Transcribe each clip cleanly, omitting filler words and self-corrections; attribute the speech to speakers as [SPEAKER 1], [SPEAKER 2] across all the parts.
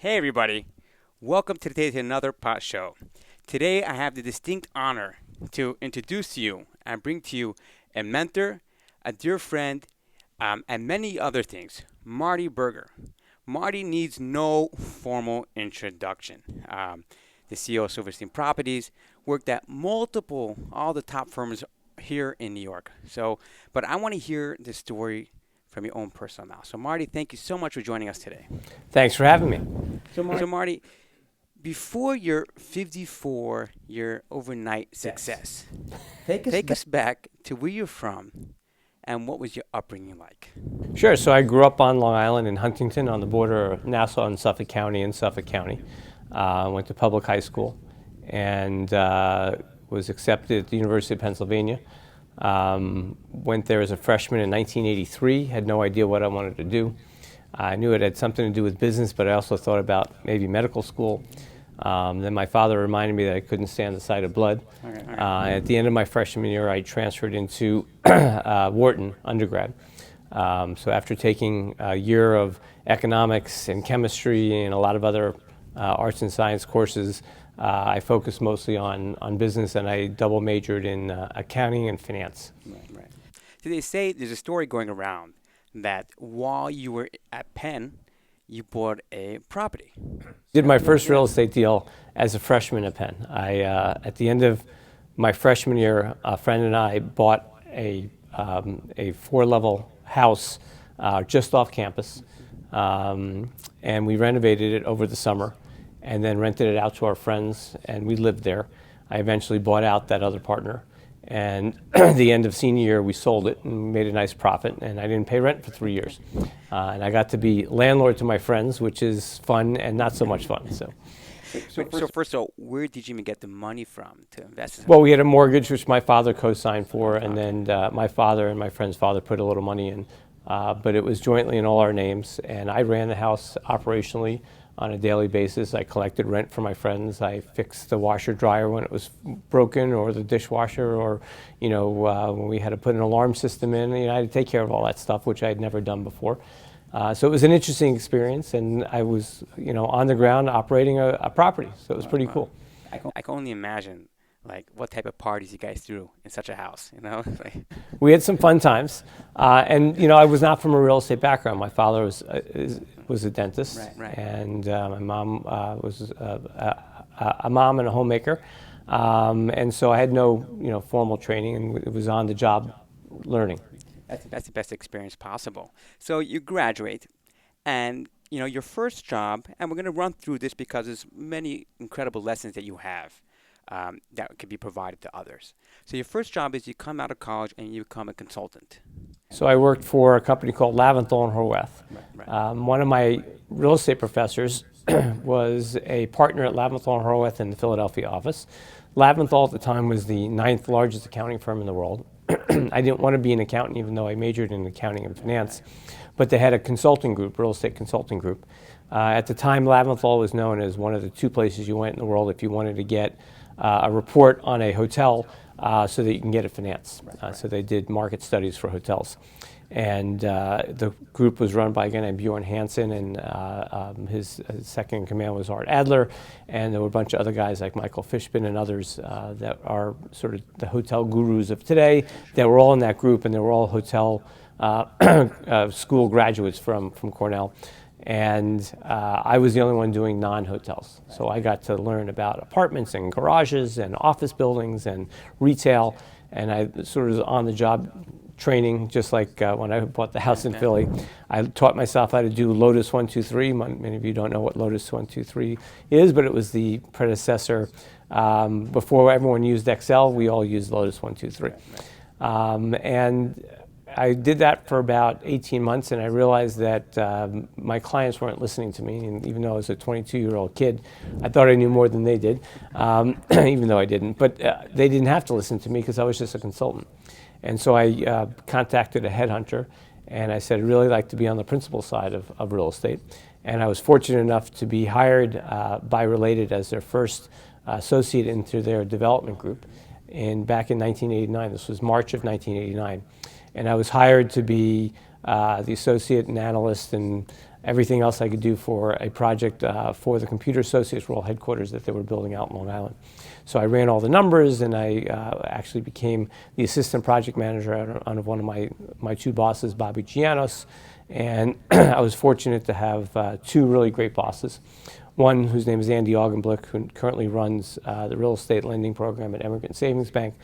[SPEAKER 1] Hey everybody, welcome to another pot show. Today I have the distinct honor to introduce to you and bring to you a mentor, a dear friend, and many other things, Marty Berger. Marty needs no formal introduction. The CEO of Silverstein Properties worked at all the top firms here in New York. But I want to hear the story from your own personal mouth. So Marty, thank you so much for joining us today.
[SPEAKER 2] Thanks for having me.
[SPEAKER 1] So Marty, before your 54-year overnight success, take us back to where you're from and what was your upbringing like?
[SPEAKER 2] Sure. So I grew up on Long Island in Huntington on the border of Nassau and Suffolk County in Suffolk County. Went to public high school and was accepted at the University of Pennsylvania. Went there as a freshman in 1983, had no idea what I wanted to do. I knew it had something to do with business, but I also thought about maybe medical school. Then my father reminded me that I couldn't stand the sight of blood. At the end of my freshman year, I transferred into Wharton undergrad. So after taking a year of economics and chemistry and a lot of other arts and science courses, I focused mostly on business, and I double majored in accounting and finance.
[SPEAKER 1] Right. So they say there's a story going around that while you were at Penn, you bought a property.
[SPEAKER 2] Did my first real estate deal as a freshman at Penn. At the end of my freshman year, a friend and I bought a 4-level house just off campus, and we renovated it over the summer, and then rented it out to our friends, and we lived there. I eventually bought out that other partner, and at the end of senior year, we sold it and made a nice profit, and I didn't pay rent for 3 years. And I got to be landlord to my friends, which is fun and not so much fun. So
[SPEAKER 1] First of all, where did you even get the money from to invest in?
[SPEAKER 2] Well, we had a mortgage, which my father co-signed for, and then my father and my friend's father put a little money in. But it was jointly in all our names, and I ran the house operationally on a daily basis. I collected rent for my friends. I fixed the washer dryer when it was broken, or the dishwasher, or when we had to put an alarm system in. I had to take care of all that stuff, which I had never done before. So it was an interesting experience, and I was on the ground operating a property. So it was pretty cool.
[SPEAKER 1] I can only imagine what type of parties you guys threw in such a house.
[SPEAKER 2] We had some fun times, and I was not from a real estate background. My father was a dentist,
[SPEAKER 1] Right.
[SPEAKER 2] And my mom was a mom and a homemaker, and so I had no formal training, and it was on the job learning.
[SPEAKER 1] That's the best experience possible. So you graduate, and your first job, and we're going to run through this because there's many incredible lessons that you have that can be provided to others. So your first job is you come out of college and you become a consultant.
[SPEAKER 2] So I worked for a company called Laventhal and Horwath.
[SPEAKER 1] Right.
[SPEAKER 2] One of my real estate professors was a partner at Laventhal and Horwath in the Philadelphia office. Laventhal at the time was the 9th largest accounting firm in the world. I didn't want to be an accountant, even though I majored in accounting and finance, but they had a consulting group, real estate consulting group. At the time, Laventhal was known as one of the 2 places you went in the world if you wanted to get a report on a hotel so that you can get it financed. So they did market studies for hotels. And the group was run by a guy named Bjorn Hansen, and his second in command was Art Adler, and there were a bunch of other guys like Michael Fishman and others that are sort of the hotel gurus of today. They were all in that group, and they were all hotel school graduates from Cornell. And I was the only one doing non-hotels. So I got to learn about apartments and garages and office buildings and retail, and I sort of was on the job training, just like when I bought the house in Philly. I taught myself how to do Lotus 123. Many of you don't know what Lotus 123 is, but it was the predecessor. Before everyone used Excel, we all used Lotus 123. And I did that for about 18 months, and I realized that my clients weren't listening to me. And even though I was a 22-year-old kid, I thought I knew more than they did, even though I didn't. But they didn't have to listen to me because I was just a consultant. And so I contacted a headhunter, and I said, I'd really like to be on the principal side of real estate. And I was fortunate enough to be hired by Related as their first associate into their development group back in 1989. This was March of 1989. And I was hired to be the associate and analyst and everything else I could do for a project for the Computer Associates World Headquarters that they were building out in Long Island. So I ran all the numbers, and I actually became the assistant project manager under one of my two bosses, Bobby Gianos. And I was fortunate to have two really great bosses. One whose name is Andy Augenblick, who currently runs the real estate lending program at Emigrant Savings Bank.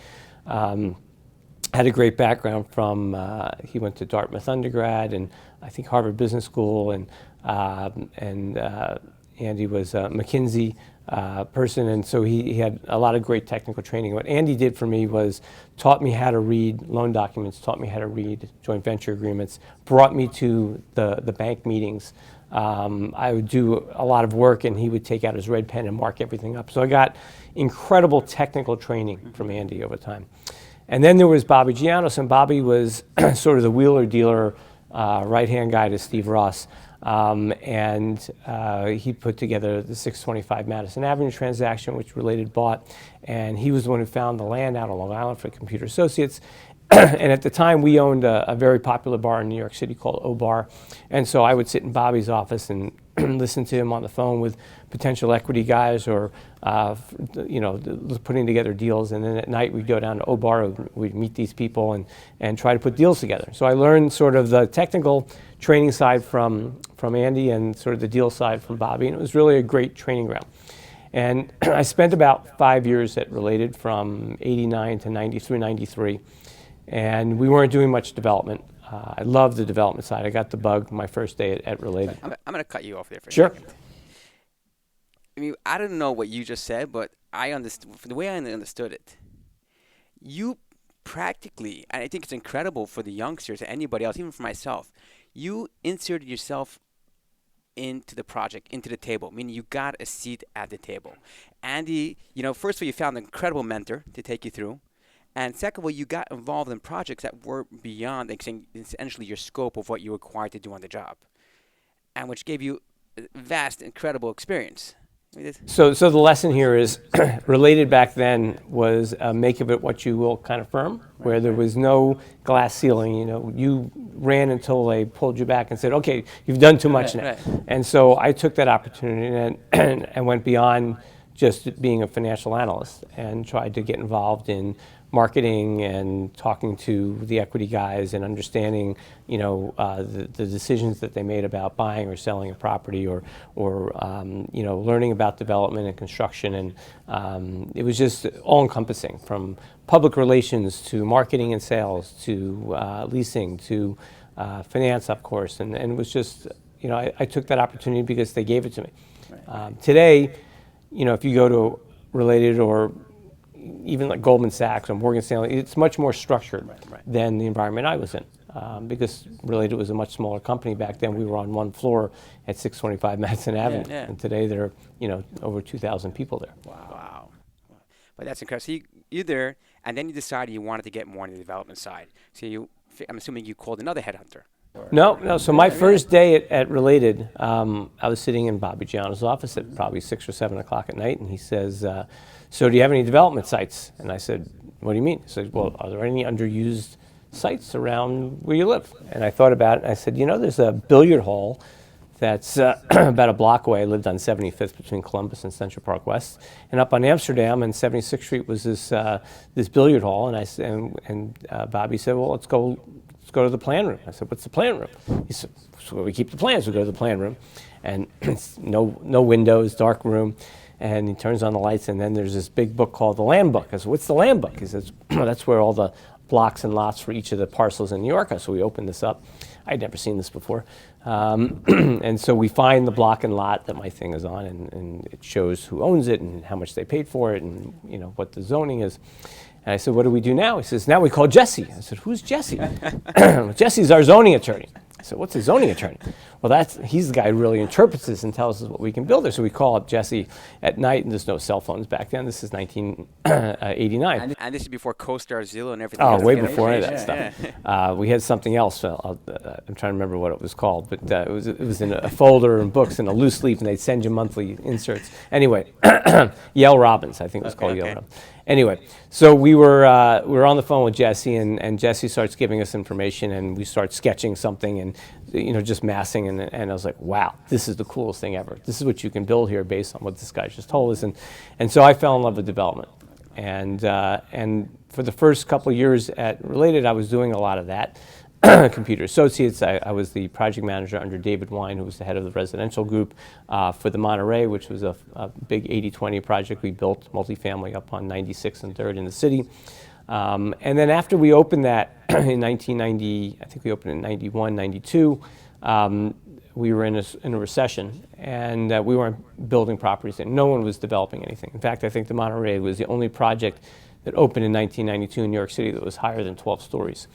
[SPEAKER 2] Had a great background from, he went to Dartmouth undergrad and I think Harvard Business School, and Andy was a McKinsey person, and so he had a lot of great technical training. What Andy did for me was taught me how to read loan documents, taught me how to read joint venture agreements, brought me to the bank meetings. I would do a lot of work and he would take out his red pen and mark everything up. So I got incredible technical training from Andy over time. And then there was Bobby Gianos, and Bobby was sort of the wheeler dealer, right-hand guy to Steve Ross. And he put together the 625 Madison Avenue transaction, which Related bought. And he was the one who found the land out on Long Island for Computer Associates. And at the time, we owned a very popular bar in New York City called O-Bar. And so I would sit in Bobby's office and listen to him on the phone with potential equity guys or, putting together deals. And then at night, we'd go down to O-Bar, we'd meet these people and try to put deals together. So I learned sort of the technical training side from Andy and sort of the deal side from Bobby. And it was really a great training ground. And I spent about 5 years at Related from 89 to 93, 93. And we weren't doing much development. I loved the development side. I got the bug my first day at Related.
[SPEAKER 1] I'm going to cut you off there for a
[SPEAKER 2] Sure.
[SPEAKER 1] second. I mean, I don't know what you just said, but I understood, the way I understood it, you practically, and I think it's incredible for the youngsters and anybody else, even for myself, you inserted yourself into the project, into the table, meaning you got a seat at the table. Andy, first of all, you found an incredible mentor to take you through. And second of all, you got involved in projects that were beyond essentially your scope of what you were required to do on the job, and which gave you a vast, incredible experience.
[SPEAKER 2] So the lesson here is Related back then was a make of it what you will kind of firm, where there was no glass ceiling. You ran until they pulled you back and said, okay, you've done too much now.
[SPEAKER 1] Right.
[SPEAKER 2] And so I took that opportunity and went beyond just being a financial analyst and tried to get involved in marketing and talking to the equity guys and understanding, the decisions that they made about buying or selling a property or learning about development and construction. And it was just all encompassing, from public relations to marketing and sales to leasing to finance, of course. And it was just, I took that opportunity because they gave it to me. Right. Today, if you go to Related or even like Goldman Sachs or Morgan Stanley, it's much more structured than the environment I was in. Because Related was a much smaller company back then. We were on one floor at 625 Madison Avenue, and today there are over 2,000 people there.
[SPEAKER 1] Wow. But that's incredible. So you're there, and then you decided you wanted to get more into the development side. So I'm assuming you called another headhunter.
[SPEAKER 2] No. So my first day at Related, I was sitting in Bobby Giano's office at probably 6 or 7 o'clock at night, and he says, so do you have any development sites? And I said, what do you mean? He said, well, are there any underused sites around where you live? And I thought about it, and I said, there's a billiard hall that's about a block away. I lived on 75th between Columbus and Central Park West. And up on Amsterdam and 76th Street was this billiard hall, and Bobby said, well, let's go to the plan room. I said, what's the plan room? He said, so we keep the plans. We go to the plan room, and it's no windows, dark room. And he turns on the lights, and then there's this big book called the Land Book. I said, what's the Land Book? He says, that's where all the blocks and lots for each of the parcels in New York are. So we opened this up. I'd never seen this before. And so we find the block and lot that my thing is on, and it shows who owns it and how much they paid for it and what the zoning is. And I said, what do we do now? He says, now we call Jesse. I said, who's Jesse? Jesse's our zoning attorney. I said, what's a zoning attorney? Well, he's the guy who really interprets this and tells us what we can build there. So we call up Jesse at night, and there's no cell phones back then. This is 1989.
[SPEAKER 1] And this is before CoStar, Zillow, and everything.
[SPEAKER 2] Oh, way before any of that stuff. Yeah. We had something else. I'm trying to remember what it was called, but it was in a folder and books and a loose leaf, and they'd send you monthly inserts. Anyway, Yale Robbins, I think it was called Yale Robbins. Anyway, so we were on the phone with Jesse, and Jesse starts giving us information, and we start sketching something and just massing and I was like, wow, this is the coolest thing ever. This is what you can build here based on what this guy just told us. And so I fell in love with development. And for the first couple of years at Related, I was doing a lot of that. Computer Associates, I was the project manager under David Wine, who was the head of the residential group for the Monterey, which was a big 80-20 project we built, multifamily up on 96th and 3rd in the city. And then after we opened that in 1990, I think we opened in 91, 92, we were in a recession, and we weren't building properties, and no one was developing anything. In fact, I think the Monterey was the only project that opened in 1992 in New York City that was higher than 12 stories.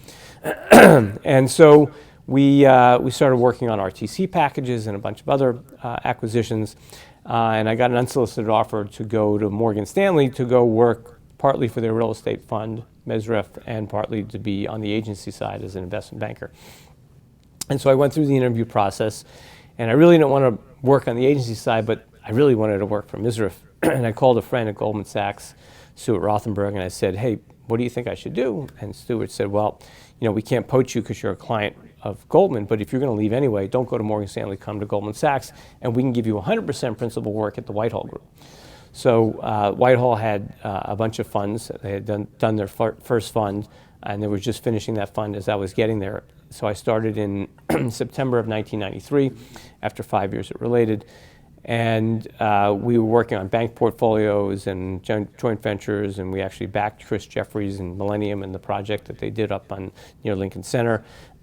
[SPEAKER 2] And so we started working on RTC packages and a bunch of other acquisitions, and I got an unsolicited offer to go to Morgan Stanley to go work partly for their real estate fund, Mesref, and partly to be on the agency side as an investment banker. And so I went through the interview process, and I really didn't want to work on the agency side, but I really wanted to work for Mesref. And I called a friend at Goldman Sachs, Stuart Rothenberg, and I said, hey, what do you think I should do? And Stuart said, well, we can't poach you because you're a client of Goldman, but if you're going to leave anyway, don't go to Morgan Stanley, come to Goldman Sachs, and we can give you 100% principal work at the Whitehall Group. So Whitehall had a bunch of funds. They had done their first fund, and they were just finishing that fund as I was getting there. So I started in September of 1993, after 5 years at Related. And we were working on bank portfolios and joint ventures, and we actually backed Chris Jeffries and Millennium in the project that they did up on near Lincoln Center.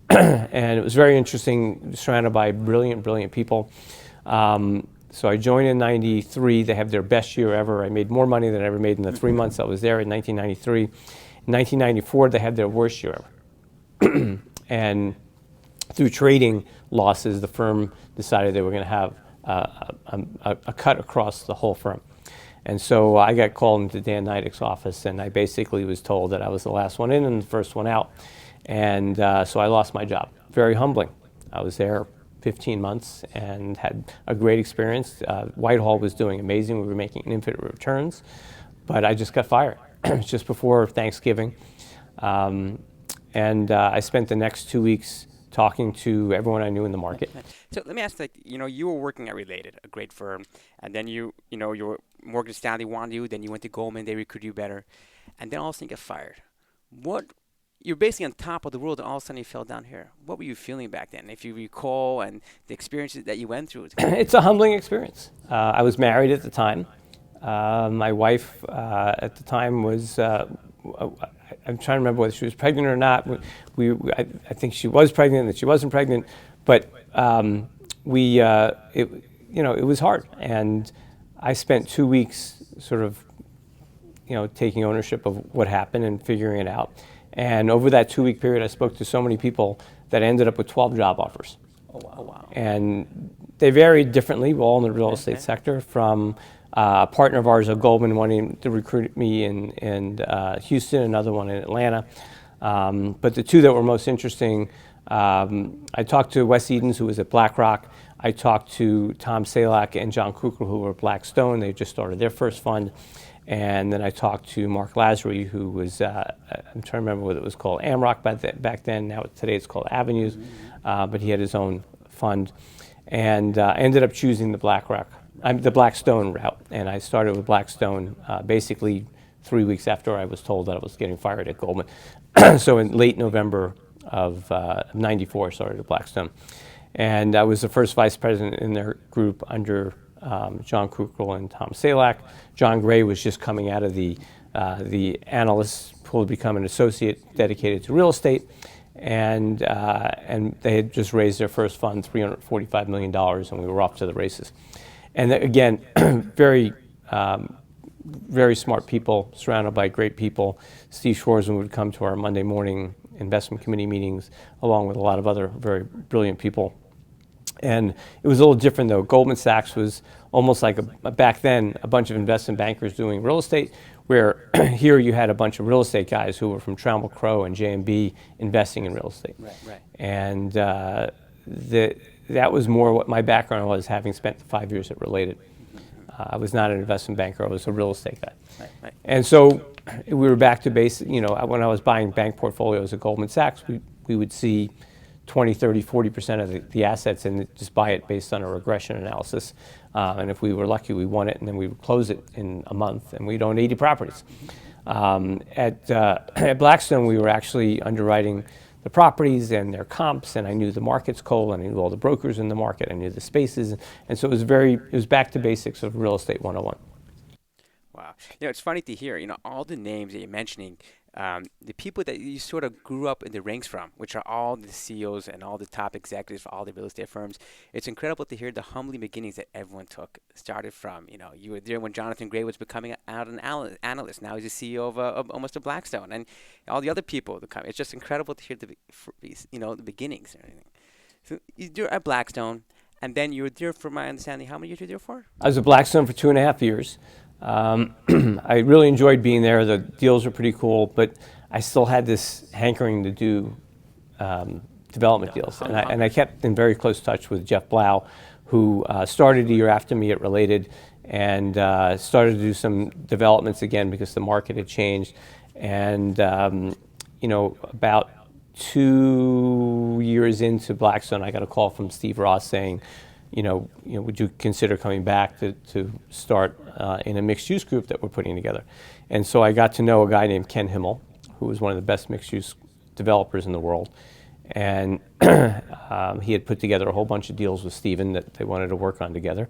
[SPEAKER 2] And it was very interesting, surrounded by brilliant, brilliant people. So I joined in 93. They have their best year ever. I made more money than I ever made in the 3 months I was there in 1993. In 1994, they had their worst year ever. And through trading losses, the firm decided they were going to have a cut across the whole firm. And so I got called into Dan Nidek's office, and I basically was told that I was the last one in and the first one out. And so I lost my job. Very humbling. I was there 15 months and had a great experience. Whitehall was doing amazing. We were making infinite returns, but I just got fired. It was just before Thanksgiving. And I spent the next 2 weeks talking to everyone I knew in the market.
[SPEAKER 1] So let me ask, you were working at Related, a great firm, and then you were Morgan Stanley wanted you, then you went to Goldman, they recruited you better, and then all of a sudden you get fired. You're basically on top of the world, and all of a sudden you fell down here. What were you feeling back then, if you recall, and the experiences that you went through?
[SPEAKER 2] It's a humbling experience. I was married at the time. My wife at the time was, I'm trying to remember whether she was pregnant or not. I think she was pregnant, and she wasn't pregnant, but it was hard. And I spent 2 weeks sort of, taking ownership of what happened and figuring it out. And over that 2 week period, I spoke to so many people that ended up with 12 job offers.
[SPEAKER 1] Oh, wow.
[SPEAKER 2] And they varied differently, all in the real estate sector, from a partner of ours at Goldman wanting to recruit me in Houston, another one in Atlanta. But the two that were most interesting, I talked to Wes Edens, who was at BlackRock. I talked to Tom Salak and John Kukl, who were at Blackstone. They just started their first fund. And then I talked to Mark Lazary, who was, I'm trying to remember what it was called, Amrock back then. Now today it's called Avenues. But he had his own fund. And I ended up choosing the Blackstone route. And I started with Blackstone basically 3 weeks after I was told that I was getting fired at Goldman. So in late November of '94, I started at Blackstone. And I was the first vice president in their group under John Kukl and Tom Salak. John Gray was just coming out of the analyst pool to become an associate dedicated to real estate. And they had just raised their first fund, $345 million, and we were off to the races. And again, very smart people, surrounded by great people. Steve Schwarzman would come to our Monday morning investment committee meetings, along with a lot of other very brilliant people. And it was a little different, though. Goldman Sachs was almost like, back then, a bunch of investment bankers doing real estate, where here you had a bunch of real estate guys who were from Trammell Crow and J&B investing in real estate.
[SPEAKER 1] Right.
[SPEAKER 2] And that was more what my background was, having spent 5 years at Related. I was not an investment banker. I was a real estate guy.
[SPEAKER 1] Right.
[SPEAKER 2] And so we were back to basic. When I was buying bank portfolios at Goldman Sachs, we would see 20, 30, 40% of the assets and just buy it based on a regression analysis. And if we were lucky, we won it, and then we would close it in a month, and we'd own 80 properties. At Blackstone, we were actually underwriting the properties and their comps, and I knew the markets cold, and I knew all the brokers in the market, I knew the spaces, and so it was back to basics of real estate 101.
[SPEAKER 1] Wow. It's funny to hear, all the names that you're mentioning, the people that you sort of grew up in the ranks from, which are all the CEOs and all the top executives for all the real estate firms. It's incredible to hear the humbling beginnings that everyone started from. You were there when Jonathan Gray was becoming an analyst. Now he's the CEO of almost a Blackstone, and all the other people. It's just incredible to hear the beginnings and everything. So you're at Blackstone, and then you were there, for my understanding, how many years were you there for?
[SPEAKER 2] I was at Blackstone for 2.5 years. I really enjoyed being there. The deals were pretty cool, but I still had this hankering to do development deals. And I kept in very close touch with Jeff Blau, who started a year after me at Related and started to do some developments again because the market had changed. And, about 2 years into Blackstone, I got a call from Steve Ross saying, would you consider coming back to start in a mixed-use group that we're putting together? And so I got to know a guy named Ken Himmel, who was one of the best mixed-use developers in the world. And he had put together a whole bunch of deals with Steven that they wanted to work on together.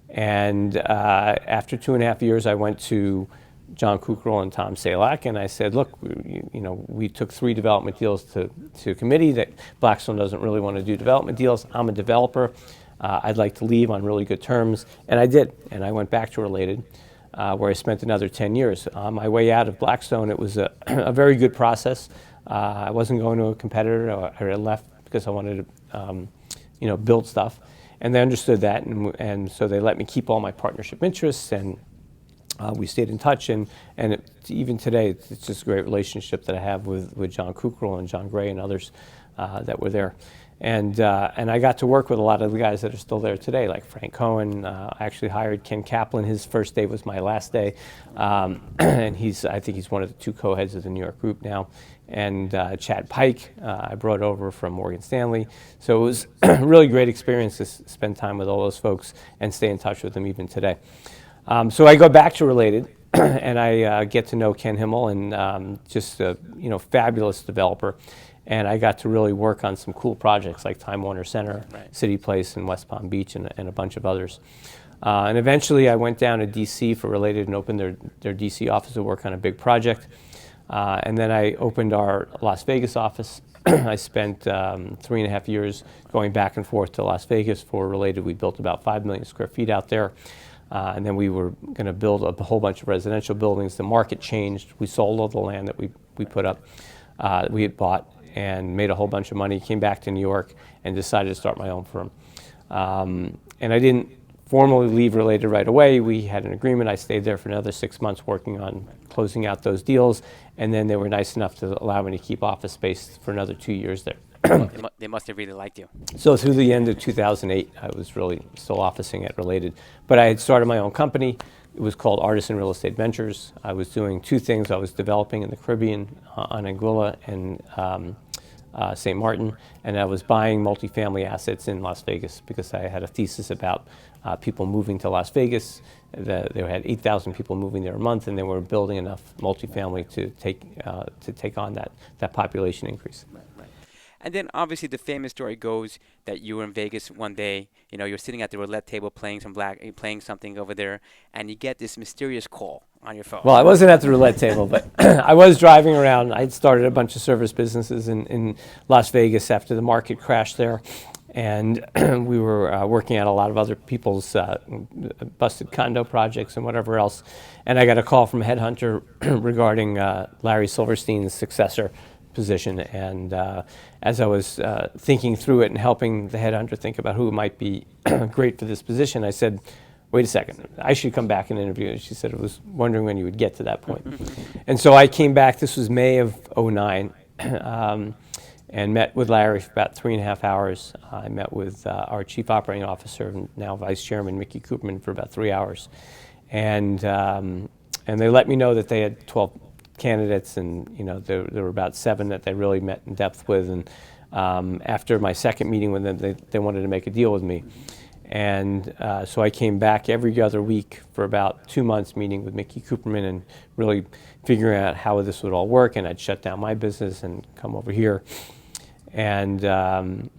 [SPEAKER 2] And after 2.5 years, I went to John Kukral and Tom Salak, and I said, look, we took 3 development deals to committee that Blackstone doesn't really want to do development deals. I'm a developer. I'd like to leave on really good terms, and I did. And I went back to Related, where I spent another 10 years. On my way out of Blackstone, it was a very good process. I wasn't going to a competitor. I left because I wanted to, build stuff, and they understood that, and so they let me keep all my partnership interests, and we stayed in touch, and even today, it's just a great relationship that I have with John Kukral and John Gray and others that were there. And I got to work with a lot of the guys that are still there today, like Frank Cohen. I actually hired Ken Kaplan. His first day was my last day. And I think he's one of the 2 co-heads of the New York group now. And Chad Pike, I brought over from Morgan Stanley. So it was a really great experience to spend time with all those folks and stay in touch with them even today. So I go back to Related, and I get to know Ken Himmel, and just a fabulous developer. And I got to really work on some cool projects like Time Warner Center,
[SPEAKER 1] right,
[SPEAKER 2] City Place in West Palm Beach, and a bunch of others. And eventually I went down to D.C. for Related and opened their D.C. office to work on a big project. And then I opened our Las Vegas office. I spent 3.5 years going back and forth to Las Vegas for Related. We built about 5 million square feet out there. And then we were going to build a whole bunch of residential buildings. The market changed. We sold all the land that we put up, we had bought, and made a whole bunch of money, came back to New York, and decided to start my own firm. And I didn't formally leave Related right away. We had an agreement. I stayed there for another 6 months working on closing out those deals, and then they were nice enough to allow me to keep office space for another 2 years there.
[SPEAKER 1] They must have really liked you.
[SPEAKER 2] So through the end of 2008, I was really still officing at Related. But I had started my own company. It was called Artisan Real Estate Ventures. I was doing 2 things. I was developing in the Caribbean, on Anguilla and St. Martin, and I was buying multifamily assets in Las Vegas because I had a thesis about people moving to Las Vegas. They had 8,000 people moving there a month, and they were building enough multifamily to take on that population increase.
[SPEAKER 1] Right. And then obviously the famous story goes that you were in Vegas one day, you're sitting at the roulette table playing something over there, and you get this mysterious call on your phone.
[SPEAKER 2] Well, I wasn't at the roulette table, but I was driving around. I'd started a bunch of service businesses in Las Vegas after the market crashed there, and we were working at a lot of other people's busted condo projects and whatever else. And I got a call from a headhunter regarding Larry Silverstein's successor position, and as I was thinking through it and helping the headhunter think about who might be great for this position, I said, wait a second, I should come back and interview. And she said, I was wondering when you would get to that point. And so I came back, this was May of '09, and met with Larry for about 3.5 hours. I met with our chief operating officer, and now vice chairman, Mickey Cooperman, for about 3 hours. And they let me know that they had 12 candidates, and there were about 7 that they really met in depth with, and After my second meeting with them, they wanted to make a deal with me. And so I came back every other week for about 2 months, meeting with Mickey Cooperman and really figuring out how this would all work. And I'd shut down my business and come over here. And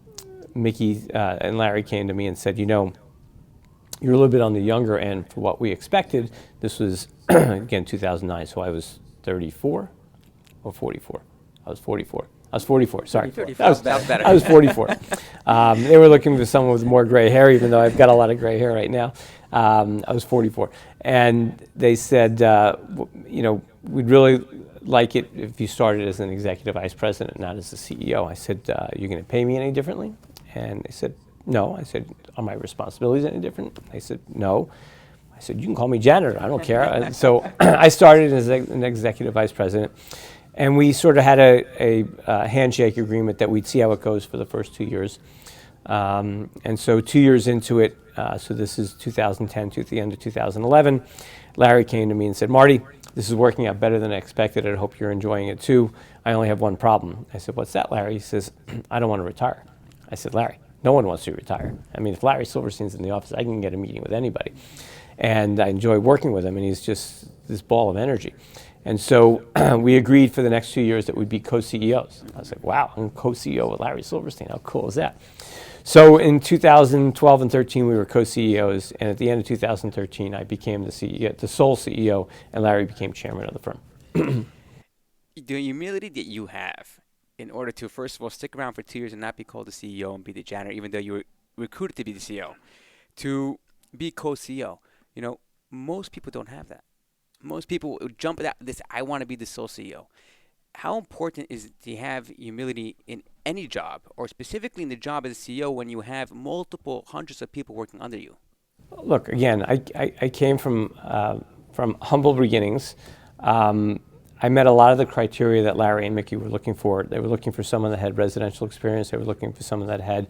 [SPEAKER 2] Mickey and Larry came to me and said, you're a little bit on the younger end for what we expected. This was, again, 2009, so I was 34 or 44. I was 44. I was 44, sorry.
[SPEAKER 1] 34. That was better.
[SPEAKER 2] I was 44. They were looking for someone with more gray hair, even though I've got a lot of gray hair right now. I was 44. And they said, we'd really like it if you started as an executive vice president, not as the CEO. I said, you're going to pay me any differently? And they said, no. I said, are my responsibilities any different? They said, no. I said, you can call me janitor. I don't care. So I started as an executive vice president. And we sort of had a handshake agreement that we'd see how it goes for the first 2 years. And so 2 years into it, so this is 2010 to the end of 2011, Larry came to me and said, Marty, this is working out better than I expected. I hope you're enjoying it too. I only have one problem. I said, what's that, Larry? He says, I don't want to retire. I said, Larry, no one wants to retire. I mean, if Larry Silverstein's in the office, I can get a meeting with anybody. And I enjoy working with him, and he's just this ball of energy. And so we agreed for the next 2 years that we'd be co-CEOs. I was like, wow, I'm co-CEO with Larry Silverstein. How cool is that? So in 2012 and 13, we were co-CEOs. And at the end of 2013, I became the CEO, the sole CEO, and Larry became chairman of the firm.
[SPEAKER 1] The humility that you have in order to, first of all, stick around for 2 years and not be called the CEO and be the janitor, even though you were recruited to be the CEO, to be co-CEO. Most people don't have that. Most people jump at this, I want to be the sole CEO. How important is it to have humility in any job, or specifically in the job as a CEO when you have multiple hundreds of people working under you?
[SPEAKER 2] Look, again, I came from humble beginnings. I met a lot of the criteria that Larry and Mickey were looking for. They were looking for someone that had residential experience. They were looking for someone that had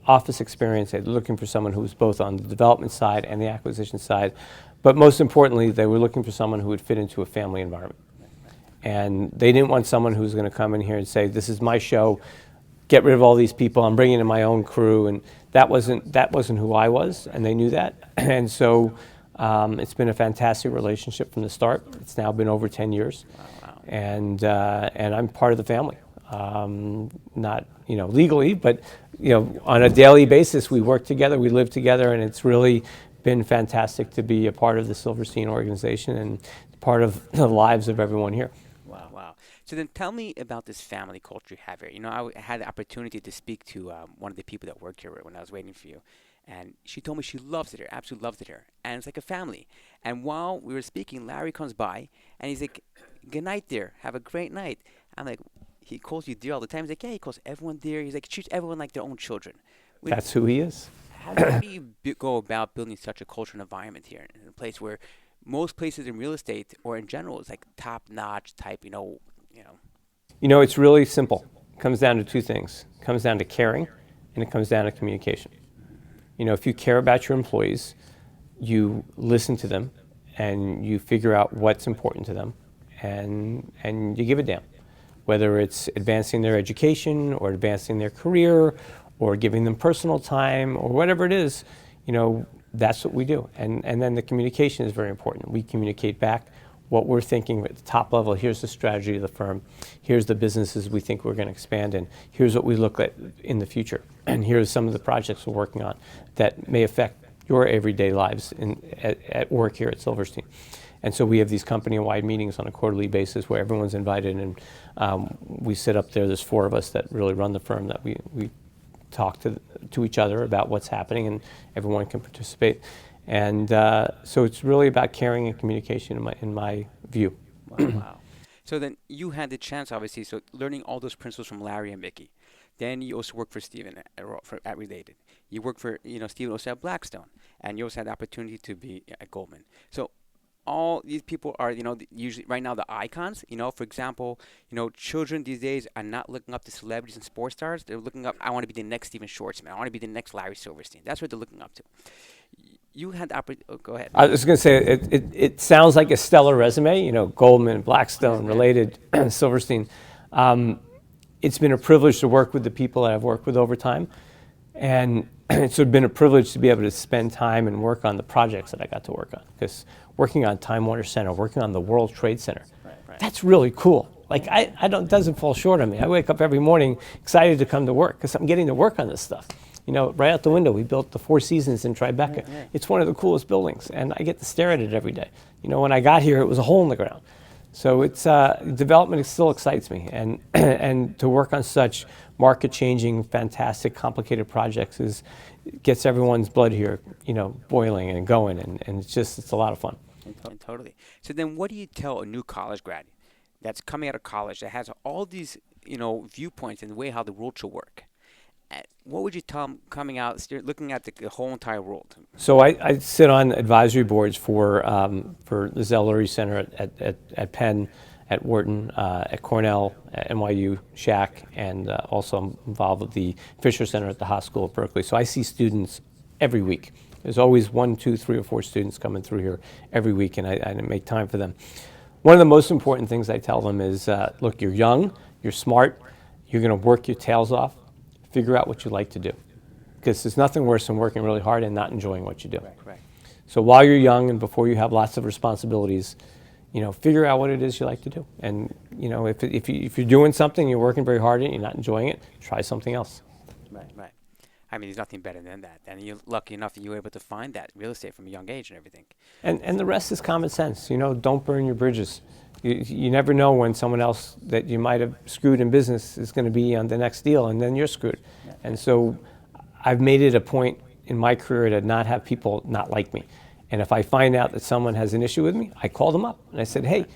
[SPEAKER 2] office experience. They were looking for someone who was both on the development side and the acquisition side. But most importantly, they were looking for someone who would fit into a family environment. And they didn't want someone who was going to come in here and say, this is my show, get rid of all these people, I'm bringing in my own crew. And that wasn't who I was, and they knew that. And so it's been a fantastic relationship from the start. It's now been over 10 years.
[SPEAKER 1] Wow.
[SPEAKER 2] And I'm part of the family. Not legally, but on a daily basis, we work together, we live together, and it's really been fantastic to be a part of the Silverstein organization and part of the lives of everyone here.
[SPEAKER 1] Wow. So then tell me about this family culture you have here. I had the opportunity to speak to one of the people that work here when I was waiting for you. And she told me she loves it here, absolutely loves it here. And it's like a family. And while we were speaking, Larry comes by and he's like, good night, dear. Have a great night. I'm like, he calls you dear all the time. He's like, yeah, he calls everyone dear. He's like, treats everyone like their own children.
[SPEAKER 2] That's who he is.
[SPEAKER 1] How do you go about building such a culture and environment here in a place where most places in real estate or in general is like top-notch type,
[SPEAKER 2] It's really simple. It comes down to two things. It comes down to caring, and it comes down to communication. If you care about your employees, you listen to them, and you figure out what's important to them, and you give a damn. Whether it's advancing their education or advancing their career or giving them personal time or whatever it is, that's what we do. And then the communication is very important. We communicate back what we're thinking at the top level. Here's the strategy of the firm. Here's the businesses we think we're going to expand in. Here's what we look at in the future. And here's some of the projects we're working on that may affect your everyday lives at work here at Silverstein. And so we have these company-wide meetings on a quarterly basis where everyone's invited, and we sit up there. There's 4 of us that really run the firm that we talk to each other about what's happening, and everyone can participate. And so it's really about caring and communication in my view.
[SPEAKER 1] Wow. So then you had the chance, obviously, so learning all those principles from Larry and Mickey. Then you also worked for Stephen at Related. You worked for, Stephen also at Blackstone. And you also had the opportunity to be at Goldman. So all these people are, usually right now the icons. For example, children these days are not looking up to celebrities and sports stars. They're looking up, I want to be the next Stephen Schwartzman. I want to be the next Larry Silverstein. That's what they're looking up to. You had the opportunity. Oh, go ahead.
[SPEAKER 2] I was going to say, it sounds like a stellar resume, Goldman, Blackstone, Related, Silverstein. it's been a privilege to work with the people that I've worked with over time. And it's been a privilege to be able to spend time and work on the projects that I got to work on. Because working on Time Warner Center, working on the World Trade Center, that's really cool. Like, I don't, it doesn't fall short on me. I wake up every morning excited to come to work because I'm getting to work on this stuff. You know, right out the window, we built the Four Seasons in Tribeca. It's one of the coolest buildings, and I get to stare at it every day. You know, when I got here, it was a hole in the ground. So it's development still excites me, and and to work on such market-changing, fantastic, complicated projects gets everyone's blood here, you know, boiling and going, and it's a lot of fun.
[SPEAKER 1] Totally. So then, what do you tell a new college grad that's coming out of college that has all these, you know, viewpoints and the way how the world should work? What would you tell them coming out, looking at the whole entire world?
[SPEAKER 2] So I sit on advisory boards for the Zell Lurie Center at Penn, at Wharton, at Cornell, at NYU, SHAC, and also I'm involved with the Fisher Center at the Haas School of Berkeley. So I see students every week. There's always 1, 2, 3, or 4 students coming through here every week, and I make time for them. One of the most important things I tell them is, look, you're young, you're smart, you're going to work your tails off, figure out what you like to do. Because there's nothing worse than working really hard and not enjoying what you do.
[SPEAKER 1] Right.
[SPEAKER 2] So while you're young and before you have lots of responsibilities, you know, figure out what it is you like to do. And, you know, if you're doing something, you're working very hard and you're not enjoying it, try something else.
[SPEAKER 1] Right. I mean, there's nothing better than that. And you're lucky enough that you were able to find that real estate from a young age and everything.
[SPEAKER 2] And the rest is common sense. You know, don't burn your bridges. You never know when someone else that you might have screwed in business is going to be on the next deal, and then you're screwed. And so I've made it a point in my career to not have people not like me. And if I find out that someone has an issue with me, I call them up. And I said, hey,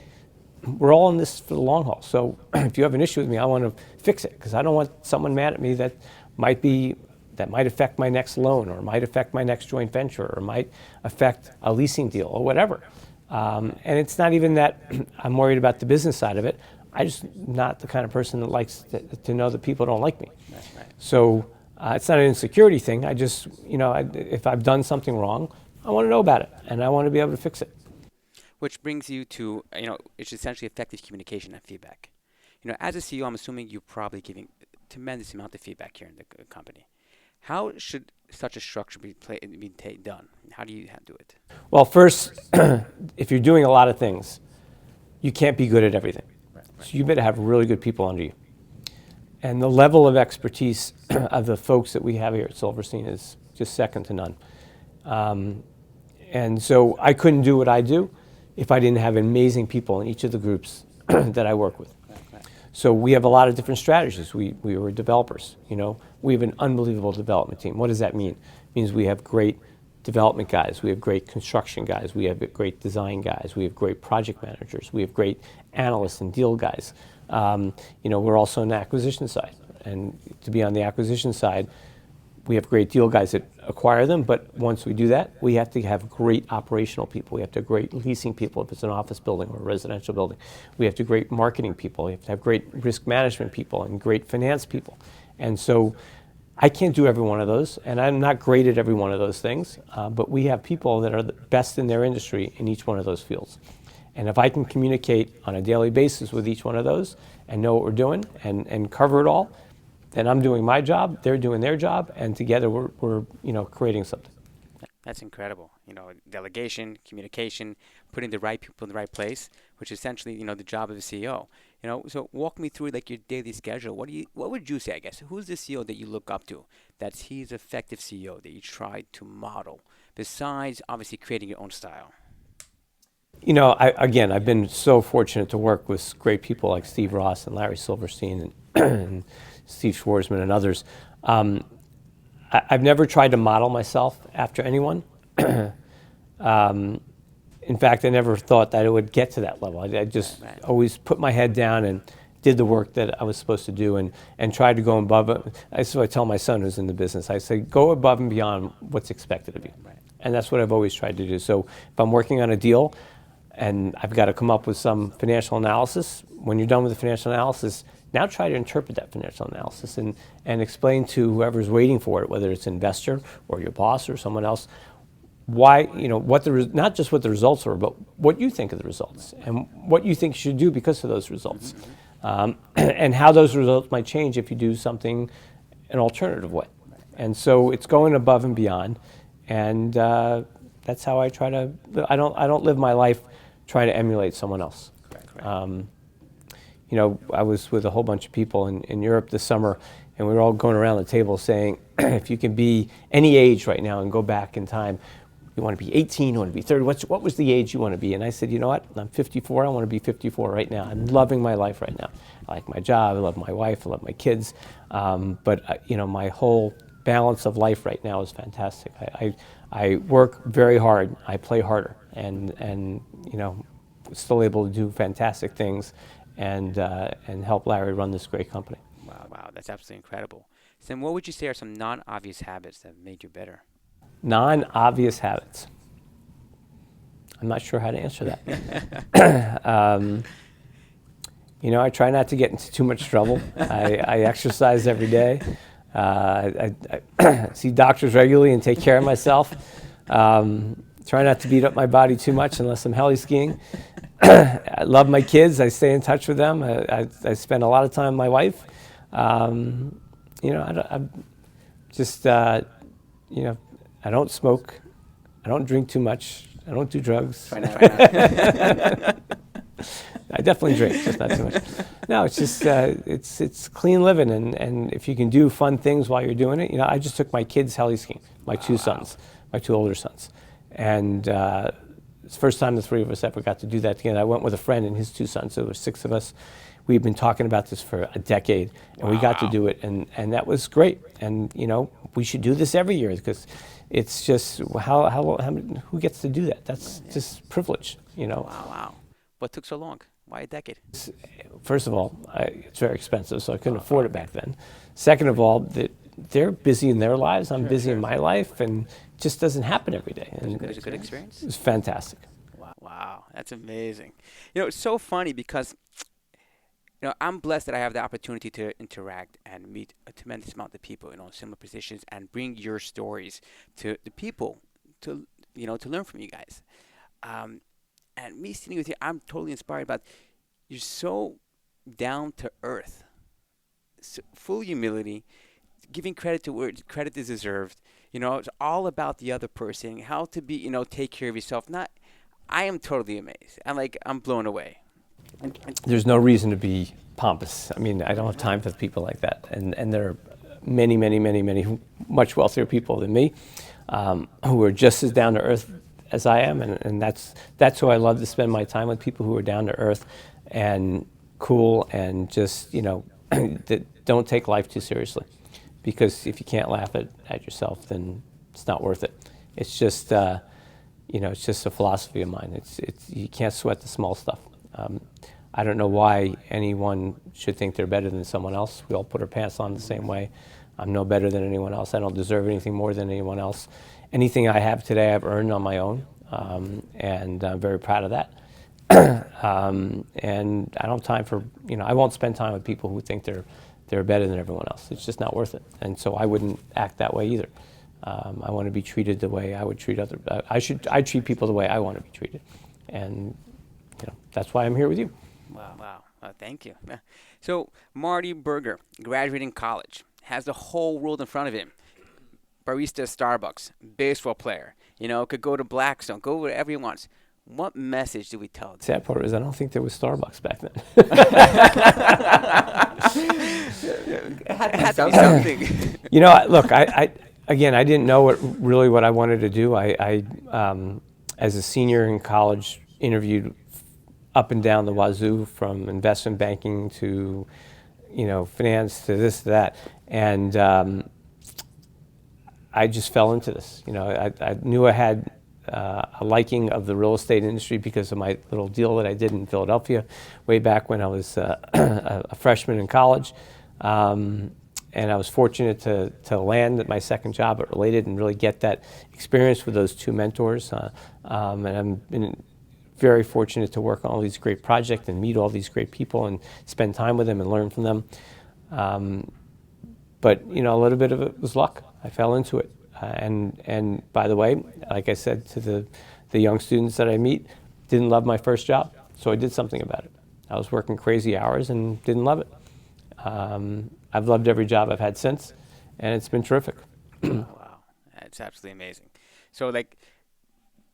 [SPEAKER 2] we're all in this for the long haul. So if you have an issue with me, I want to fix it, because I don't want someone mad at me that might affect my next loan, or might affect my next joint venture, or might affect a leasing deal, or whatever. And it's not even that I'm worried about the business side of it. I'm just not the kind of person that likes to know that people don't like me.
[SPEAKER 1] Right.
[SPEAKER 2] So it's not an insecurity thing. I just, you know, if I've done something wrong, I want to know about it, and I want to be able to fix it.
[SPEAKER 1] Which brings you to, you know, it's essentially effective communication and feedback. You know, as a CEO, I'm assuming you're probably giving a tremendous amount of feedback here in the company. How should such a structure be done? How do you do it?
[SPEAKER 2] Well, first, if you're doing a lot of things, you can't be good at everything.
[SPEAKER 1] Right.
[SPEAKER 2] So you better have really good people under you. And the level of expertise of the folks that we have here at Silverstein is just second to none. And so I couldn't do what I do if I didn't have amazing people in each of the groups that I work with. So we have a lot of different strategies. We were developers, you know. We have an unbelievable development team. What does that mean? It means we have great development guys, we have great construction guys, we have great design guys, we have great project managers, we have great analysts and deal guys. You know, we're also on the acquisition side. And to be on the acquisition side, we have great deal guys that acquire them, but once we do that, we have to have great operational people. We have to have great leasing people if it's an office building or a residential building. We have to have great marketing people. We have to have great risk management people and great finance people. And so I can't do every one of those, and I'm not great at every one of those things, but we have people that are the best in their industry in each one of those fields. And if I can communicate on a daily basis with each one of those and know what we're doing and cover it all, then I'm doing my job, they're doing their job, and together we're you know, creating something.
[SPEAKER 1] That's incredible. You know, delegation, communication, putting the right people in the right place, which is essentially, you know, the job of a CEO. You know, so walk me through like your daily schedule. What would you say, I guess? Who's the CEO that you look up to? He's an effective CEO that you try to model, besides obviously creating your own style?
[SPEAKER 2] You know, I've been so fortunate to work with great people like Steve Ross and Larry Silverstein and Steve Schwarzman and others. I've never tried to model myself after anyone. In fact, I never thought that it would get to that level. I just always put my head down and did the work that I was supposed to do and tried to go above it. That's what I tell my son who's in the business. I say, go above and beyond what's expected of you.
[SPEAKER 1] Right.
[SPEAKER 2] And that's what I've always tried to do. So if I'm working on a deal and I've got to come up with some financial analysis, when you're done with the financial analysis, now try to interpret that financial analysis and explain to whoever's waiting for it, whether it's an investor or your boss or someone else, why, you know, not just what the results are, but what you think of the results and what you think you should do because of those results. and how those results might change if you do something an alternative way. And so it's going above and beyond, and that's how I try to. I don't live my life trying to emulate someone else.
[SPEAKER 1] Correct.
[SPEAKER 2] I was with a whole bunch of people in Europe this summer, and we were all going around the table saying, if you can be any age right now and go back in time, you want to be 18, you want to be 30, what was the age you want to be? And I said, you know what, I'm 54, I want to be 54 right now. I'm loving my life right now. I like my job, I love my wife, I love my kids, but my whole balance of life right now is fantastic. I work very hard, I play harder, and still able to do fantastic things and help Larry run this great company.
[SPEAKER 1] Wow, that's absolutely incredible. So, what would you say are some non-obvious habits that made you better?
[SPEAKER 2] Non-obvious habits. I'm not sure how to answer that. I try not to get into too much trouble. I exercise every day. I see doctors regularly and take care of myself. Try not to beat up my body too much unless I'm heli skiing. I love my kids. I stay in touch with them. I spend a lot of time with my wife. I don't smoke. I don't drink too much. I don't do drugs.
[SPEAKER 1] Try not.
[SPEAKER 2] I definitely drink, just not too much. No, it's just it's clean living, and if you can do fun things while you're doing it, I just took my kids heli skiing, my two sons, my two older sons, and it's the first time the three of us ever got to do that together. I went with a friend and his two sons, so there were six of us. We've been talking about this for a decade, and we got to do it, and that was great. And we should do this every year because it's just who gets to do that? That's just privilege,
[SPEAKER 1] Wow. What took so long? Why a decade?
[SPEAKER 2] First of all, it's very expensive, so I couldn't afford it back then. Second of all, they're busy in their lives. I'm busy in my life, and it just doesn't happen every day. And
[SPEAKER 1] It was a good experience?
[SPEAKER 2] It was fantastic.
[SPEAKER 1] Wow, that's amazing. It's so funny because I'm blessed that I have the opportunity to interact and meet a tremendous amount of people, in similar positions, and bring your stories to the people to learn from you guys. And me sitting with you, I'm totally inspired about. You're so down to earth, so full humility, giving credit to where credit is deserved. It's all about the other person, how to be, take care of yourself. I am totally amazed. I'm blown away.
[SPEAKER 2] There's no reason to be pompous. I mean, I don't have time for people like that. And there are many, many, many, many much wealthier people than me who are just as down to earth as I am. And that's who I love to spend my time with, people who are down to earth and cool and just, that don't take life too seriously. Because if you can't laugh at yourself, then it's not worth it. It's just, it's just a philosophy of mine. You can't sweat the small stuff. I don't know why anyone should think they're better than someone else. We all put our pants on the same way. I'm no better than anyone else. I don't deserve anything more than anyone else. Anything I have today, I've earned on my own, and I'm very proud of that. And I don't have time for, I won't spend time with people who think they're better than everyone else. It's just not worth it. And so I wouldn't act that way either. I want to be treated the way I would treat other. I treat people the way I want to be treated, and that's why I'm here with you.
[SPEAKER 1] Wow. Thank you. So Marty Berger, graduating college, has the whole world in front of him. Barista at Starbucks, baseball player, could go to Blackstone, go wherever he wants. What message do we tell them?
[SPEAKER 2] Sad part is I don't think there was Starbucks back then.
[SPEAKER 1] It had to be something.
[SPEAKER 2] Look, I didn't know what I wanted to do. I as a senior in college, interviewed up and down the wazoo, from investment banking to, finance to this, to that. And I just fell into this. I knew I had a liking of the real estate industry because of my little deal that I did in Philadelphia way back when I was a freshman in college. And I was fortunate to land at my second job at Related and really get that experience with those two mentors. And I've been very fortunate to work on all these great projects and meet all these great people and spend time with them and learn from them. But a little bit of it was luck. I fell into it. And by the way, like I said to the young students that I meet, didn't love my first job, so I did something about it. I was working crazy hours and didn't love it. I've loved every job I've had since, and it's been terrific.
[SPEAKER 1] Oh, wow, that's absolutely amazing. So like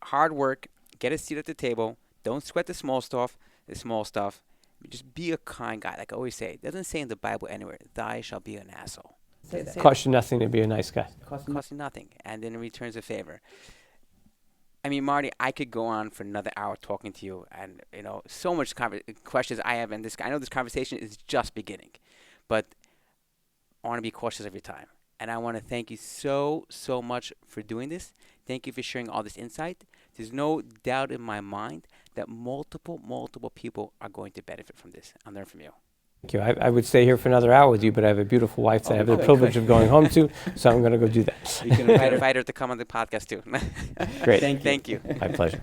[SPEAKER 1] hard work, get a seat at the table. Don't sweat the small stuff. The small stuff. Just be a kind guy. Like I always say, it doesn't say in the Bible anywhere, "Thou shalt be an asshole." Say that.
[SPEAKER 2] Costs you nothing to be a nice guy.
[SPEAKER 1] Costs you nothing, and then it returns a favor. I mean, Marty, I could go on for another hour talking to you, and so much questions I have, and this. I know this conversation is just beginning, but I want to be cautious of your time, and I want to thank you so much for doing this. Thank you for sharing all this insight. There's no doubt in my mind that multiple people are going to benefit from this and learn from you.
[SPEAKER 2] Thank you. I would stay here for another hour with you, but I have a beautiful wife that I have the privilege of going home to, so I'm going to go do that.
[SPEAKER 1] You can invite her to come on the podcast too.
[SPEAKER 2] Great.
[SPEAKER 1] Thank you.
[SPEAKER 2] My pleasure.